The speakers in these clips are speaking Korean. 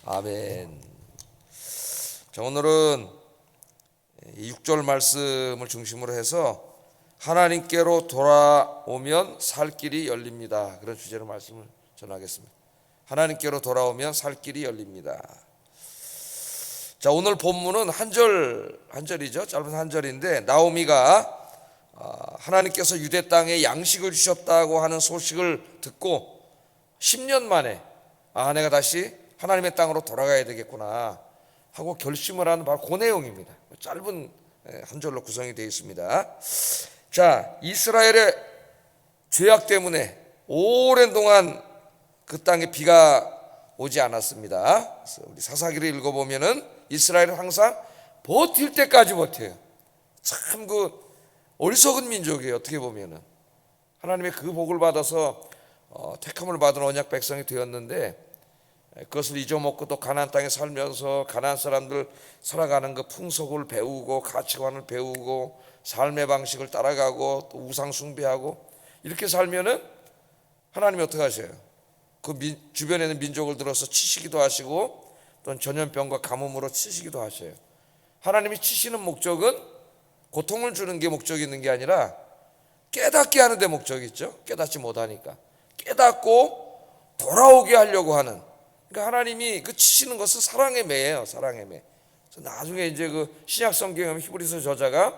아멘. 자, 오늘은 6절 말씀을 중심으로 해서 하나님께로 돌아오면 살 길이 열립니다. 그런 주제로 말씀을 전하겠습니다. 하나님께로 돌아오면 살 길이 열립니다. 자, 오늘 본문은 한 절이죠. 짧은 한 절인데, 나오미가 하나님께서 유대 땅에 양식을 주셨다고 하는 소식을 듣고 10년 만에 내가 다시 하나님의 땅으로 돌아가야 되겠구나 하고 결심을 하는 바로 그 내용입니다. 짧은 한 절로 구성이 되어 있습니다. 자, 이스라엘의 죄악 때문에 오랜 동안 그 땅에 비가 오지 않았습니다. 그래서 우리 사사기를 읽어보면은 이스라엘은 항상 버틸 때까지 버텨요. 참 어리석은 민족이에요. 어떻게 보면은 하나님의 그 복을 받아서 택함을 받은 언약 백성이 되었는데, 그것을 잊어먹고 또 가나안 땅에 살면서 가나안 사람들 살아가는 그 풍속을 배우고 가치관을 배우고 삶의 방식을 따라가고 또 우상 숭배하고 이렇게 살면은 하나님이 어떻게 하셔요? 그 주변에 있는 민족을 들어서 치시기도 하시고 또는 전염병과 가뭄으로 치시기도 하셔요. 하나님이 치시는 목적은 고통을 주는 게 목적이 있는 게 아니라 깨닫게 하는 데 목적이 있죠. 깨닫지 못하니까 깨닫고 돌아오게 하려고 하는, 그러니까 하나님이 그 치시는 것은 사랑의 매예요. 사랑의 매. 나중에 이제 그 신약 성경에 히브리서 저자가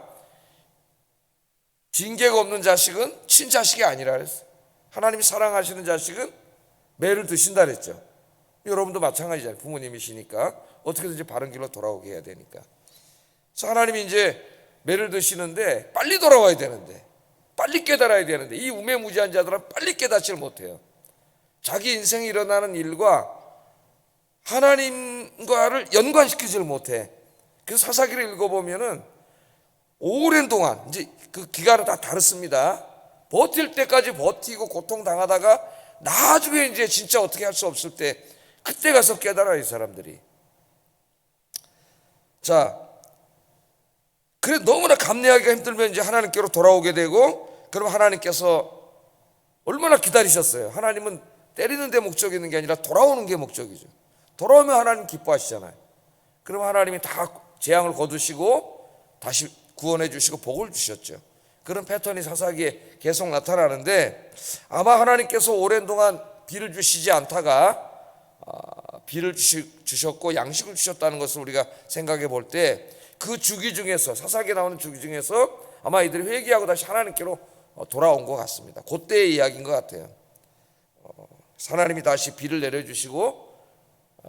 징계가 없는 자식은 친자식이 아니라 그랬어요. 하나님이 사랑하시는 자식은 매를 드신다 그랬죠. 여러분도 마찬가지잖아요. 부모님이시니까 어떻게든지 바른 길로 돌아오게 해야 되니까. 그래서 하나님이 이제 매를 드시는데 빨리 돌아와야 되는데, 빨리 깨달아야 되는데, 이 우매무지한 자들은 빨리 깨닫지를 못해요. 자기 인생에 일어나는 일과 하나님과를 연관시키지를 못해. 그래서 사사기를 읽어보면은 오랜 동안, 이제 그 기간은 다 다릅니다. 버틸 때까지 버티고 고통당하다가 나중에 이제 진짜 어떻게 할 수 없을 때, 그때 가서 깨달아요, 이 사람들이. 자, 그래 너무나 감내하기가 힘들면 이제 하나님께로 돌아오게 되고, 그럼 하나님께서 얼마나 기다리셨어요. 하나님은 때리는 데 목적이 있는 게 아니라 돌아오는 게 목적이죠. 돌아오면 하나님 기뻐하시잖아요. 그럼 하나님이 다 재앙을 거두시고 다시 구원해 주시고 복을 주셨죠. 그런 패턴이 사사기에 계속 나타나는데, 아마 하나님께서 오랜 동안 비를 주시지 않다가 비를 주셨고 양식을 주셨다는 것을 우리가 생각해 볼 때, 그 주기 중에서, 사사기에 나오는 주기 중에서 아마 이들이 회개하고 다시 하나님께로 돌아온 것 같습니다. 그때의 이야기인 것 같아요. 하나님이 다시 비를 내려주시고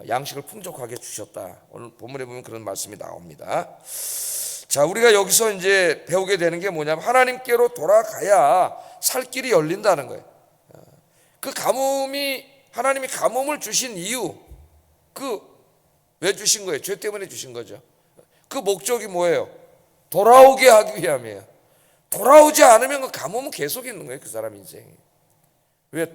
양식을 풍족하게 주셨다. 오늘 본문에 보면 그런 말씀이 나옵니다. 자, 우리가 여기서 이제 배우게 되는 게 뭐냐면, 하나님께로 돌아가야 살 길이 열린다는 거예요. 그 가뭄이, 하나님이 가뭄을 주신 이유, 왜 주신 거예요? 죄 때문에 주신 거죠. 그 목적이 뭐예요? 돌아오게 하기 위함이에요. 돌아오지 않으면 그 가뭄은 계속 있는 거예요, 그 사람 인생이. 왜?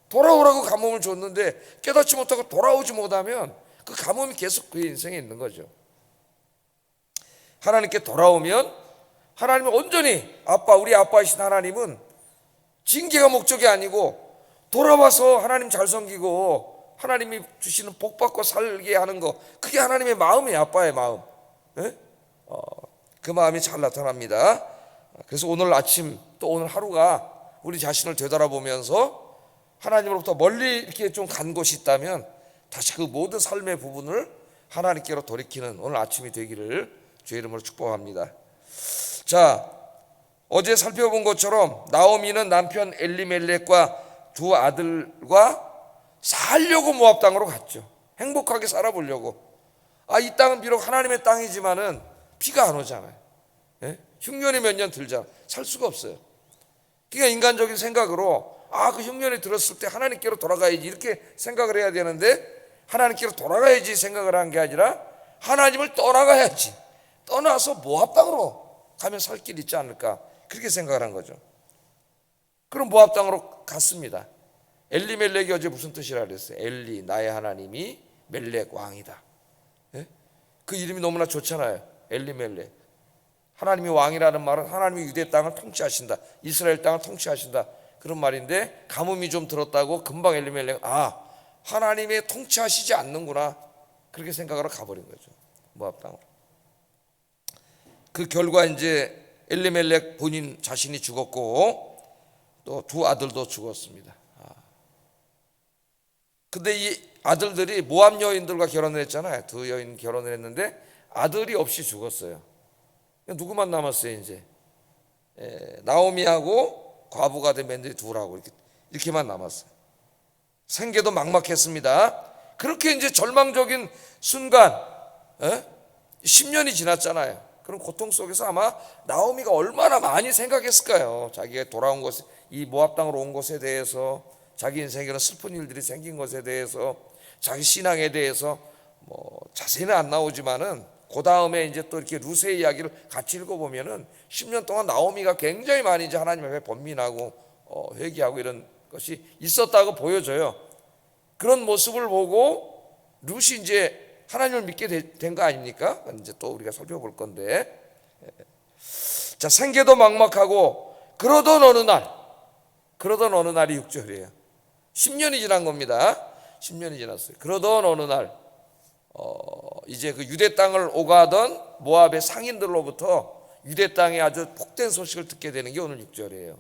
돌아오라고 가뭄을 줬는데 깨닫지 못하고 돌아오지 못하면 그 가뭄이 계속 그의 인생에 있는 거죠. 하나님께 돌아오면, 하나님은 온전히 우리 아빠이신 하나님은 징계가 목적이 아니고 돌아와서 하나님 잘 섬기고 하나님이 주시는 복 받고 살게 하는 거, 그게 하나님의 마음이에요. 아빠의 마음. 네? 그 마음이 잘 나타납니다. 그래서 오늘 아침 또 오늘 하루가 우리 자신을 되돌아보면서 하나님으로부터 멀리 이렇게 좀 간 곳이 있다면 다시 그 모든 삶의 부분을 하나님께로 돌이키는 오늘 아침이 되기를 주의 이름으로 축복합니다. 자, 어제 살펴본 것처럼 나오미는 남편 엘리멜렉과 두 아들과 살려고 모압 땅으로 갔죠. 행복하게 살아보려고. 이 땅은 비록 하나님의 땅이지만은 비가 안 오잖아요. 예? 흉년이 몇 년 들잖아. 살 수가 없어요. 그러니까 인간적인 생각으로 그 흉년이 들었을 때 하나님께로 돌아가야지 이렇게 생각을 해야 되는데, 하나님께로 돌아가야지 생각을 한 게 아니라 하나님을 떠나가야지, 떠나서 모압 땅으로 가면 살 길 있지 않을까, 그렇게 생각을 한 거죠. 그럼 모압 땅으로 갔습니다. 엘리멜렉이 어제 무슨 뜻이라 그랬어요? 엘리, 나의 하나님이 멜렉 왕이다. 예? 그 이름이 너무나 좋잖아요. 엘리멜렉. 하나님이 왕이라는 말은 하나님이 유대 땅을 통치하신다, 이스라엘 땅을 통치하신다, 그런 말인데, 가뭄이 좀 들었다고 금방 엘리멜렉 하나님의 통치하시지 않는구나, 그렇게 생각하러 가버린 거죠. 모압 땅으로. 그 결과 이제 엘리멜렉 본인 자신이 죽었고 또 두 아들도 죽었습니다. 근데 이 아들들이 모압 여인들과 결혼을 했잖아요. 두 여인 결혼을 했는데 아들이 없이 죽었어요. 누구만 남았어요 이제? 나오미하고 과부가 된 며느리 둘하고 이렇게만 남았어요. 생계도 막막했습니다. 그렇게 이제 절망적인 순간 10년이 지났잖아요. 그런 고통 속에서 아마 나오미가 얼마나 많이 생각했을까요? 자기가 돌아온 곳, 이 모압 땅으로 온 것에 대해서, 자기 인생에는 슬픈 일들이 생긴 것에 대해서, 자기 신앙에 대해서 뭐 자세히는 안 나오지만은 그 다음에 이제 또 이렇게 루세의 이야기를 같이 읽어보면은 10년 동안 나오미가 굉장히 많이 이제 하나님 앞에 번민하고 회개하고 이런 것이 있었다고 보여져요. 그런 모습을 보고 룻이 이제 하나님을 믿게 된 거 아닙니까? 이제 또 우리가 살펴볼 건데, 자, 생계도 막막하고 그러던 어느 날이 6절이에요. 10년이 지난 겁니다. 10년이 지났어요. 그러던 어느 날 이제 그 유대 땅을 오가던 모압의 상인들로부터 유대 땅에 아주 복된 소식을 듣게 되는 게 오늘 6절이에요.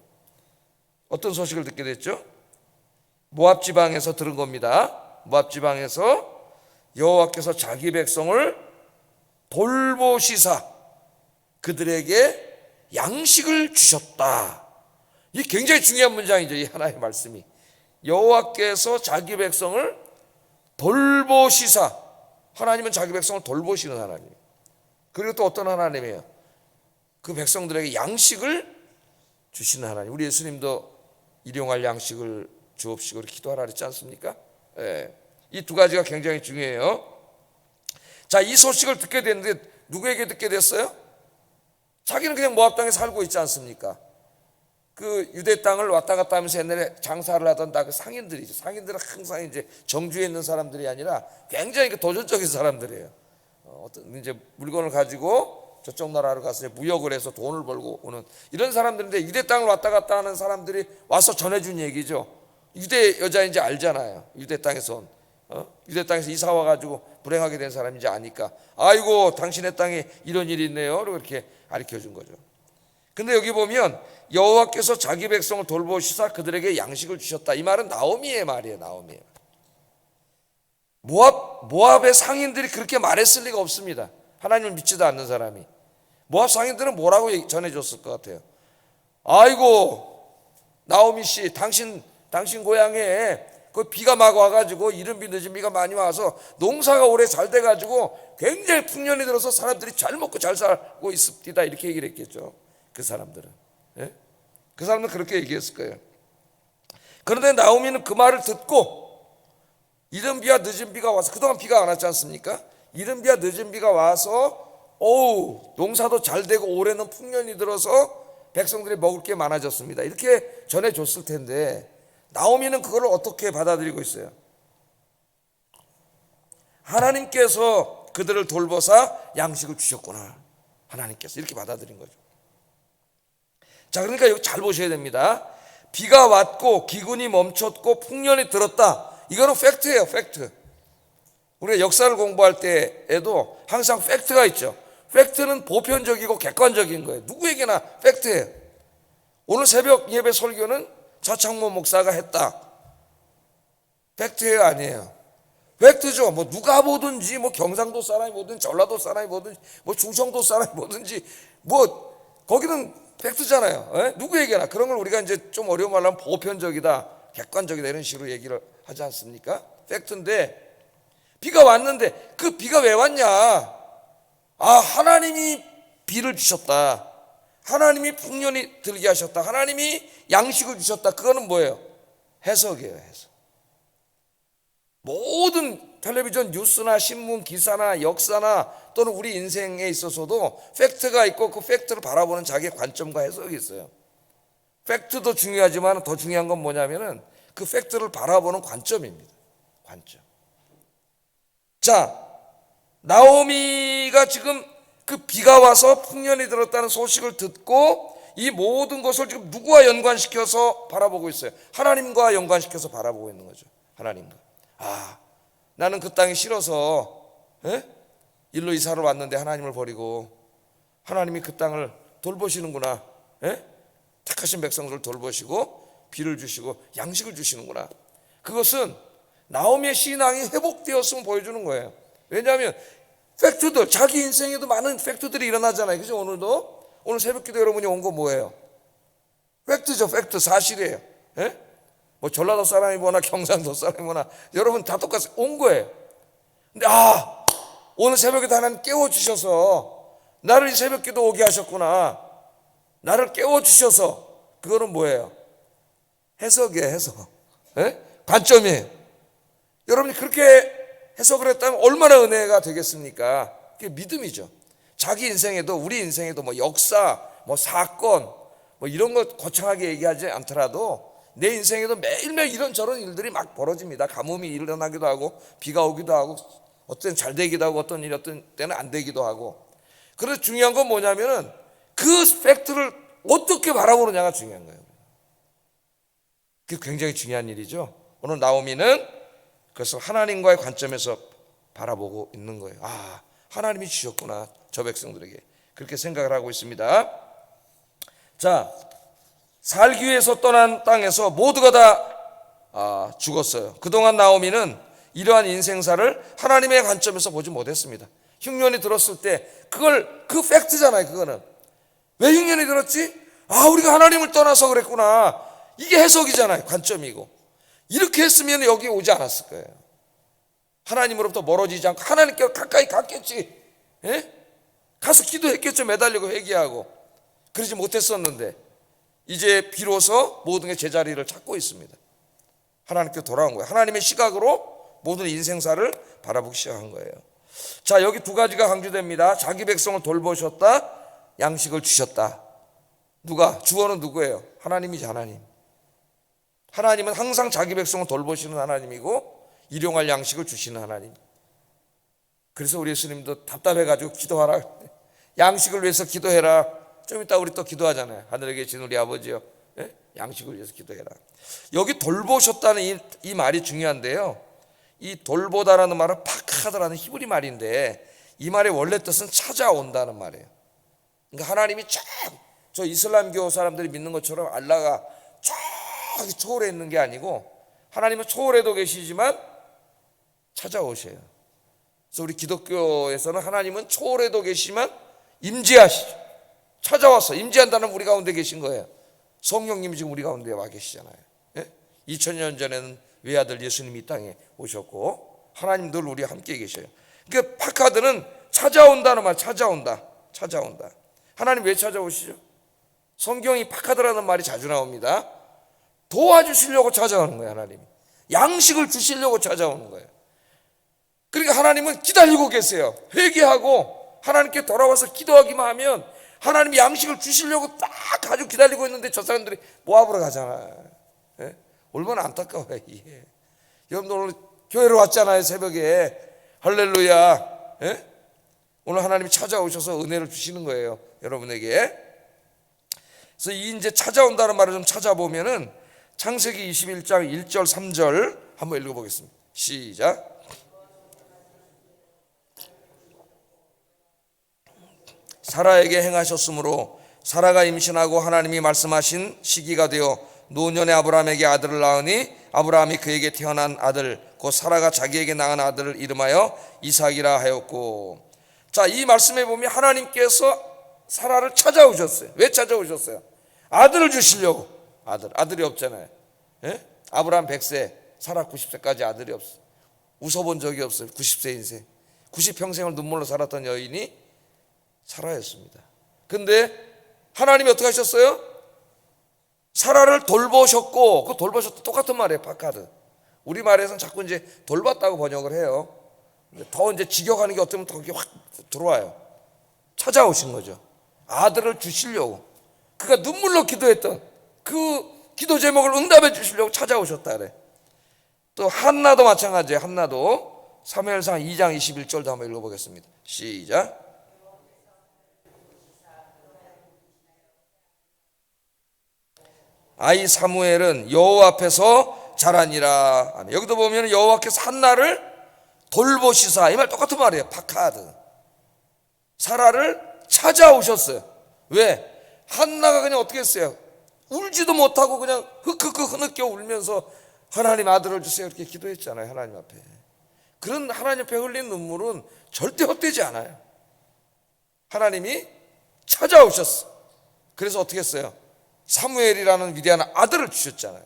어떤 소식을 듣게 됐죠? 모압 지방에서 들은 겁니다. 모압 지방에서 여호와께서 자기 백성을 돌보시사 그들에게 양식을 주셨다. 이게 굉장히 중요한 문장이죠. 이 하나의 말씀이. 여호와께서 자기 백성을 돌보시사, 하나님은 자기 백성을 돌보시는 하나님. 그리고 또 어떤 하나님이에요? 그 백성들에게 양식을 주시는 하나님. 우리 예수님도 일용할 양식을 주옵시고 기도하라 그랬지 않습니까? 이 두 가지가 굉장히 중요해요. 자, 이 소식을 듣게 됐는데 누구에게 듣게 됐어요? 자기는 그냥 모압 땅에 살고 있지 않습니까? 그 유대 땅을 왔다 갔다 하면서 옛날에 장사를 하던 다 그 상인들이죠. 상인들은 항상 이제 정주에 있는 사람들이 아니라 굉장히 도전적인 사람들이에요. 어떤 이제 물건을 가지고 저쪽 나라로 가서 무역을 해서 돈을 벌고 오는 이런 사람들인데, 유대 땅을 왔다 갔다 하는 사람들이 와서 전해준 얘기죠. 유대 여자인지 알잖아요. 유대 땅에서 온. 유대 땅에서 이사 와가지고 불행하게 된 사람인지 아니까, 아이고 당신의 땅에 이런 일이 있네요. 이렇게 가르쳐 준 거죠. 근데 여기 보면 여호와께서 자기 백성을 돌보시사 그들에게 양식을 주셨다. 이 말은 나오미의 말이에요. 나오미의 말. 모압의 상인들이 그렇게 말했을 리가 없습니다. 하나님을 믿지도 않는 사람이. 모압 상인들은 뭐라고 전해줬을 것 같아요? 아이고 나오미 씨, 당신 고향에 그 비가 막 와가지고 이른 비 늦은 비가 많이 와서 농사가 올해 잘 돼가지고 굉장히 풍년이 들어서 사람들이 잘 먹고 잘 살고 있습니다. 이렇게 얘기를 했겠죠. 그 사람들은. 그 사람은 그렇게 얘기했을 거예요. 그런데 나오미는 그 말을 듣고 이른 비와 늦은 비가 와서, 그동안 비가 안 왔지 않습니까? 이른 비와 늦은 비가 와서 농사도 잘 되고 올해는 풍년이 들어서 백성들이 먹을 게 많아졌습니다. 이렇게 전해줬을 텐데 나오미는 그걸 어떻게 받아들이고 있어요? 하나님께서 그들을 돌보사 양식을 주셨구나. 하나님께서 이렇게 받아들인 거죠. 자, 그러니까 여기 잘 보셔야 됩니다. 비가 왔고 기근이 멈췄고 풍년이 들었다. 이거는 팩트예요. 팩트. 우리가 역사를 공부할 때에도 항상 팩트가 있죠. 팩트는 보편적이고 객관적인 거예요. 누구에게나 팩트예요. 오늘 새벽 예배 설교는 차창모 목사가 했다. 팩트예요, 아니에요? 팩트죠. 뭐 누가 보든지, 뭐 경상도 사람이 보든지, 전라도 사람이 보든지, 뭐 충청도 사람이 보든지, 뭐 거기는 팩트잖아요. 누구에게나. 그런 걸 우리가 이제 좀 어려운 말로 하면 보편적이다, 객관적이다 이런 식으로 얘기를 하지 않습니까? 팩트인데 비가 왔는데 그 비가 왜 왔냐? 하나님이 비를 주셨다. 하나님이 풍년이 들게 하셨다. 하나님이 양식을 주셨다. 그거는 뭐예요? 해석이에요. 해석. 모든 텔레비전 뉴스나 신문 기사나 역사나 또는 우리 인생에 있어서도 팩트가 있고 그 팩트를 바라보는 자기의 관점과 해석이 있어요. 팩트도 중요하지만 더 중요한 건 뭐냐면은 그 팩트를 바라보는 관점입니다. 관점. 자, 나오미가 지금 그 비가 와서 풍년이 들었다는 소식을 듣고 이 모든 것을 지금 누구와 연관시켜서 바라보고 있어요? 하나님과 연관시켜서 바라보고 있는 거죠. 하나님과. 나는 그 땅이 싫어서 예? 일로 이사를 왔는데 하나님을 버리고 하나님이 그 땅을 돌보시는구나. 예? 택하신 백성들을 돌보시고 비를 주시고 양식을 주시는구나. 그것은 나오미의 신앙이 회복되었음을 보여주는 거예요. 왜냐하면 팩트들, 자기 인생에도 많은 팩트들이 일어나잖아요. 그죠? 오늘 새벽기도 여러분이 온 거 뭐예요? 팩트죠. 팩트, 사실이에요. 예? 뭐 전라도 사람이거나 경상도 사람이거나 여러분 다 똑같이 온 거예요. 근데 오늘 새벽에도 하나님 깨워주셔서 나를 이 새벽기도 오게 하셨구나. 나를 깨워주셔서 그거는 뭐예요? 해석이에요. 해석. 예? 관점이에요. 여러분이 그렇게 해석을 했다면 얼마나 은혜가 되겠습니까? 그게 믿음이죠. 자기 인생에도 우리 인생에도 뭐 역사, 뭐 사건, 뭐 이런 거 거창하게 얘기하지 않더라도 내 인생에도 매일매일 이런저런 일들이 막 벌어집니다. 가뭄이 일어나기도 하고 비가 오기도 하고 어떤 때는 잘 되기도 하고 어떤 일이 어떤 때는 안 되기도 하고. 그래서 중요한 건 뭐냐면은 그 팩트를 어떻게 바라보느냐가 중요한 거예요. 그게 굉장히 중요한 일이죠. 오늘 나오미는 그래서 하나님과의 관점에서 바라보고 있는 거예요. 하나님이 주셨구나 저 백성들에게. 그렇게 생각을 하고 있습니다. 자, 살기 위해서 떠난 땅에서 모두가 다 죽었어요. 그동안 나오미는 이러한 인생사를 하나님의 관점에서 보지 못했습니다. 흉년이 들었을 때 그 팩트잖아요. 그거는 왜 흉년이 들었지? 우리가 하나님을 떠나서 그랬구나. 이게 해석이잖아요. 관점이고. 이렇게 했으면 여기 오지 않았을 거예요. 하나님으로부터 멀어지지 않고 하나님께 가까이 갔겠지. 예? 가서 기도했겠죠. 매달리고 회개하고. 그러지 못했었는데 이제 비로소 모든 게 제자리를 찾고 있습니다. 하나님께 돌아온 거예요. 하나님의 시각으로 모든 인생사를 바라보기 시작한 거예요. 자, 여기 두 가지가 강조됩니다. 자기 백성을 돌보셨다, 양식을 주셨다. 누가? 주어는 누구예요? 하나님이지. 하나님은 항상 자기 백성을 돌보시는 하나님이고 일용할 양식을 주시는 하나님. 그래서 우리 예수님도 답답해가지고 기도하라. 양식을 위해서 기도해라. 좀 이따 우리 또 기도하잖아요. 하늘에 계신 우리 아버지요, 예? 양식을 위해서 기도해라. 여기 돌보셨다는 이 말이 중요한데요. 이 돌보다라는 말은 파카드라는 히브리 말인데 이 말의 원래 뜻은 찾아온다는 말이에요. 그러니까 하나님이 저 이슬람교 사람들이 믿는 것처럼 알라가 저기 초월해 있는 게 아니고 하나님은 초월해도 계시지만 찾아오셔요. 그래서 우리 기독교에서는 하나님은 초월해도 계시지만 임재하시죠. 찾아와서 임재한다는 우리 가운데 계신 거예요. 성령님이 지금 우리 가운데 와 계시잖아요. 예? 2000년 전에는 외아들 예수님이 이 땅에 오셨고 하나님 늘 우리와 함께 계셔요. 그러니까 파카드는 찾아온다는 말. 찾아온다. 하나님 왜 찾아오시죠? 성경이 파카드라는 말이 자주 나옵니다. 도와주시려고 찾아오는 거예요. 하나님이 양식을 주시려고 찾아오는 거예요. 그러니까 하나님은 기다리고 계세요. 회개하고 하나님께 돌아와서 기도하기만 하면 하나님이 양식을 주시려고 딱 가지고 기다리고 있는데 저 사람들이 모압으로 가잖아요. 예? 얼마나 안타까워요. 이게. 여러분들 오늘 교회로 왔잖아요. 새벽에 할렐루야. 예? 오늘 하나님이 찾아오셔서 은혜를 주시는 거예요. 여러분에게. 그래서 이 이제 찾아온다는 말을 좀 찾아보면은 창세기 21장 1절 3절 한번 읽어보겠습니다. 시작. 사라에게 행하셨으므로 사라가 임신하고 하나님이 말씀하신 시기가 되어 노년의 아브라함에게 아들을 낳으니 아브라함이 그에게 태어난 아들 곧 사라가 자기에게 낳은 아들을 이름하여 이삭이라 하였고. 자, 이 말씀에 보면 하나님께서 사라를 찾아오셨어요. 왜 찾아오셨어요? 아들을 주시려고. 아들이 없잖아요. 예? 아브라함 100세, 사라 90세까지 아들이 없어요. 웃어본 적이 없어요. 90세 인생. 90평생을 눈물로 살았던 여인이 사라였습니다. 근데 하나님이 어떻게 하셨어요? 사라를 돌보셨고, 그 돌보셨다 똑같은 말이에요. 파카드. 우리말에서는 자꾸 이제 돌봤다고 번역을 해요. 더 이제 직역하는 게 어쩌면 더 확 들어와요. 찾아오신 거죠. 아들을 주시려고. 그가 눈물로 기도했던 그 기도 제목을 응답해 주시려고 찾아오셨다 그래. 또 한나도 마찬가지예요. 한나도 사무엘상 2장 21절도 한번 읽어보겠습니다. 시작. 아이 사무엘은 여호와 앞에서 자라니라. 여기도 보면 여호와께서 한나를 돌보시사, 이 말 똑같은 말이에요. 파카드. 사라를 찾아오셨어요. 왜? 한나가 그냥 어떻게 했어요? 울지도 못하고 그냥 흑흑흑 흐느껴 울면서 하나님 아들을 주세요 이렇게 기도했잖아요. 하나님 앞에. 그런 하나님 앞에 흘린 눈물은 절대 헛되지 않아요. 하나님이 찾아오셨어. 그래서 어떻게 했어요? 사무엘이라는 위대한 아들을 주셨잖아요.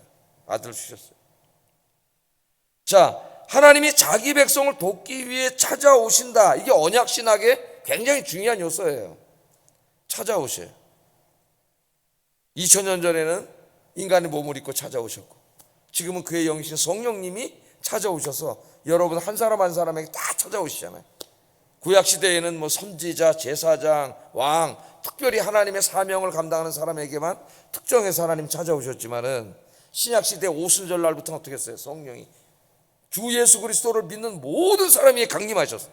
아들을 주셨어요. 자, 하나님이 자기 백성을 돕기 위해 찾아오신다. 이게 언약 신학의 굉장히 중요한 요소예요. 찾아오셔요. 2000년 전에는 인간의 몸을 입고 찾아오셨고, 지금은 그의 영이신 성령님이 찾아오셔서 여러분 한 사람 한 사람에게 다 찾아오시잖아요. 구약 시대에는 뭐 선지자, 제사장, 왕, 특별히 하나님의 사명을 감당하는 사람에게만 특정해서 하나님 찾아오셨지만은 신약 시대 오순절 날부터는 어떻게 했어요? 성령이 주 예수 그리스도를 믿는 모든 사람이 강림하셨어요.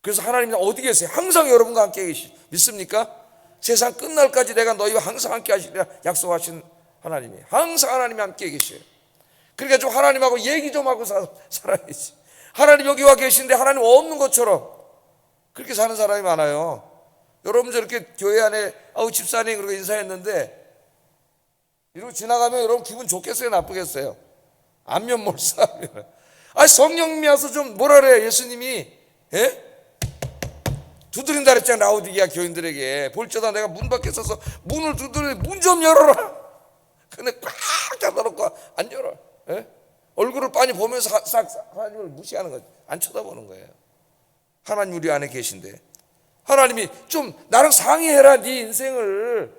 그래서 하나님은 어디 계세요? 항상 여러분과 함께 계시. 믿습니까? 세상 끝날까지 내가 너희와 항상 함께 하시리라 약속하신 하나님이 항상 하나님이 함께 계셔요. 그러니까 좀 하나님하고 얘기 좀 하고 살아야지. 하나님 여기 와 계신데 하나님 없는 것처럼 그렇게 사는 사람이 많아요. 여러분 저렇게 교회 안에 집사님 그러고 인사했는데 이러고 지나가면 여러분 기분 좋겠어요? 나쁘겠어요? 안면 몰사. 성령님이 와서 좀 뭐라 그래요? 예수님이 두드린다 그랬잖아요. 라오디게아 교인들에게. 볼지어다 내가 문 밖에 서서 문을 두드려 문 좀 열어라. 근데 꽉 닫아놓고 안 열어. 얼굴을 빤히 보면서 하나님을 무시하는 거죠. 안 쳐다보는 거예요. 하나님 우리 안에 계신데 하나님이 좀 나랑 상의해라. 네 인생을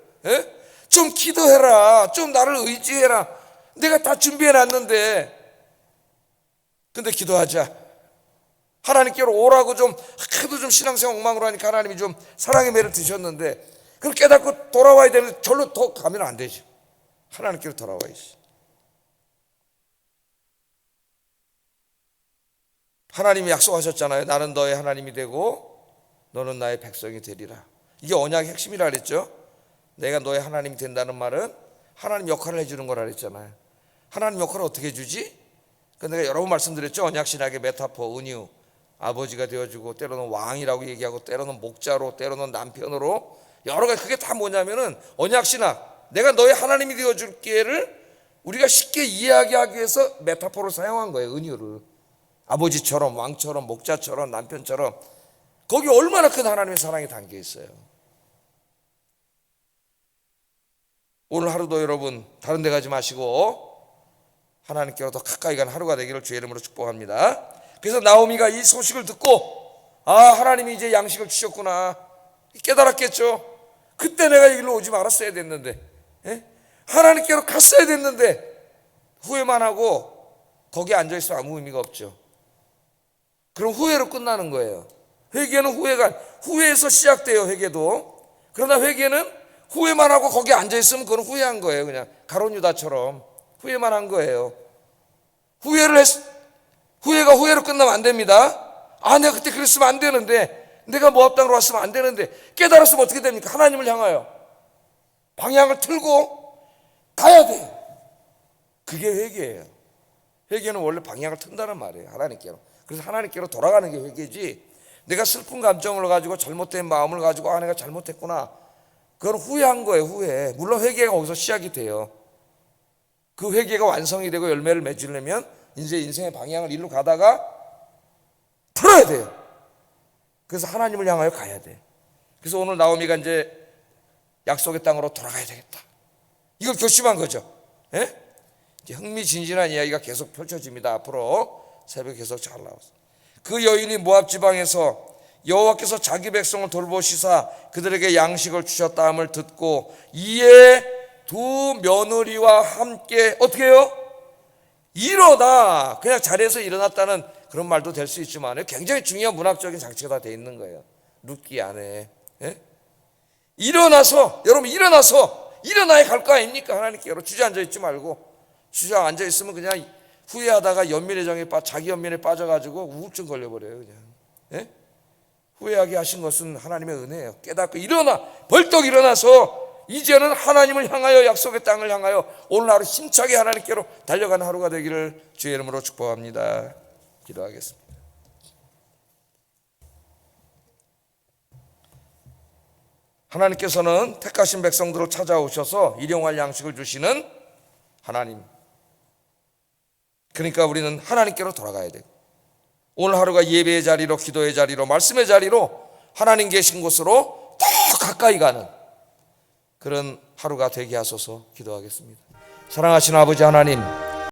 좀 기도해라. 좀 나를 의지해라. 내가 다 준비해놨는데 근데 기도하자. 하나님께로 오라고 좀 하도 좀 신앙생활 엉망으로 하니까 하나님이 좀 사랑의 매를 드셨는데 그걸 깨닫고 돌아와야 되는데 절로 더 가면 안 되죠. 하나님께로 돌아와야지. 하나님이 약속하셨잖아요. 나는 너의 하나님이 되고 너는 나의 백성이 되리라. 이게 언약의 핵심이라 그랬죠. 내가 너의 하나님이 된다는 말은 하나님 역할을 해주는 거라 그랬잖아요. 하나님 역할을 어떻게 해주지? 내가 여러 번 말씀드렸죠. 언약신학의 메타포, 은유. 아버지가 되어주고 때로는 왕이라고 얘기하고 때로는 목자로 때로는 남편으로 여러 가지. 그게 다 뭐냐면은 언약신학, 내가 너의 하나님이 되어줄게를 우리가 쉽게 이해하게 하기 위해서 메타포를 사용한 거예요. 은유를. 아버지처럼 왕처럼 목자처럼 남편처럼. 거기 얼마나 큰 하나님의 사랑이 담겨 있어요. 오늘 하루도 여러분 다른 데 가지 마시고 하나님께로 더 가까이 가는 하루가 되기를 주의 이름으로 축복합니다. 그래서 나오미가 이 소식을 듣고 하나님이 이제 양식을 주셨구나 깨달았겠죠. 그때 내가 여기로 오지 말았어야 됐는데 하나님께로 갔어야 됐는데 후회만 하고 거기에 앉아있으면 아무 의미가 없죠. 그럼 후회로 끝나는 거예요. 회개는 후회에서 시작돼요. 회개도. 그러나 회개는 후회만 하고 거기에 앉아있으면 그건 후회한 거예요. 그냥 가론유다처럼 후회만 한 거예요. 후회가 후회로 끝나면 안 됩니다. 내가 그때 그랬으면 안 되는데, 내가 모압 땅으로 왔으면 안 되는데, 깨달았으면 어떻게 됩니까? 하나님을 향하여 방향을 틀고 가야 돼요. 그게 회개예요. 회개는 원래 방향을 튼다는 말이에요. 하나님께로. 그래서 하나님께로 돌아가는 게 회개지, 내가 슬픈 감정을 가지고 잘못된 마음을 가지고 내가 잘못했구나, 그건 후회한 거예요. 후회. 물론 회개가 거기서 시작이 돼요. 그 회개가 완성이 되고 열매를 맺으려면 이제 인생의 방향을 일로 가다가 틀어야 돼요. 그래서 하나님을 향하여 가야 돼. 그래서 오늘 나오미가 이제 약속의 땅으로 돌아가야 되겠다, 이걸 결심한 거죠. 이제 흥미진진한 이야기가 계속 펼쳐집니다. 앞으로 새벽에 계속 잘 나왔어. 그 여인이 모압 지방에서 여호와께서 자기 백성을 돌보시사 그들에게 양식을 주셨다함을 듣고 이에 두 며느리와 함께 어떻게 해요? 일어나. 그냥 자리에서 일어났다는 그런 말도 될 수 있지만 굉장히 중요한 문학적인 장치가 다 돼 있는 거예요. 룻기 안에. 일어나서, 여러분 일어나야 갈 거 아닙니까? 하나님께로 주저앉아 있지 말고. 주저앉아 있으면 그냥 후회하다가 자기 연민에 빠져가지고 우울증 걸려버려요. 그냥. 후회하게 하신 것은 하나님의 은혜예요. 깨닫고 벌떡 일어나서 이제는 하나님을 향하여, 약속의 땅을 향하여 오늘 하루 힘차게 하나님께로 달려가는 하루가 되기를 주의 이름으로 축복합니다. 기도하겠습니다. 하나님께서는 택하신 백성들을 찾아오셔서 일용할 양식을 주시는 하나님. 그러니까 우리는 하나님께로 돌아가야 되고, 오늘 하루가 예배의 자리로, 기도의 자리로, 말씀의 자리로, 하나님 계신 곳으로 더 가까이 가는 그런 하루가 되게 하소서 기도하겠습니다. 사랑하시는 아버지 하나님,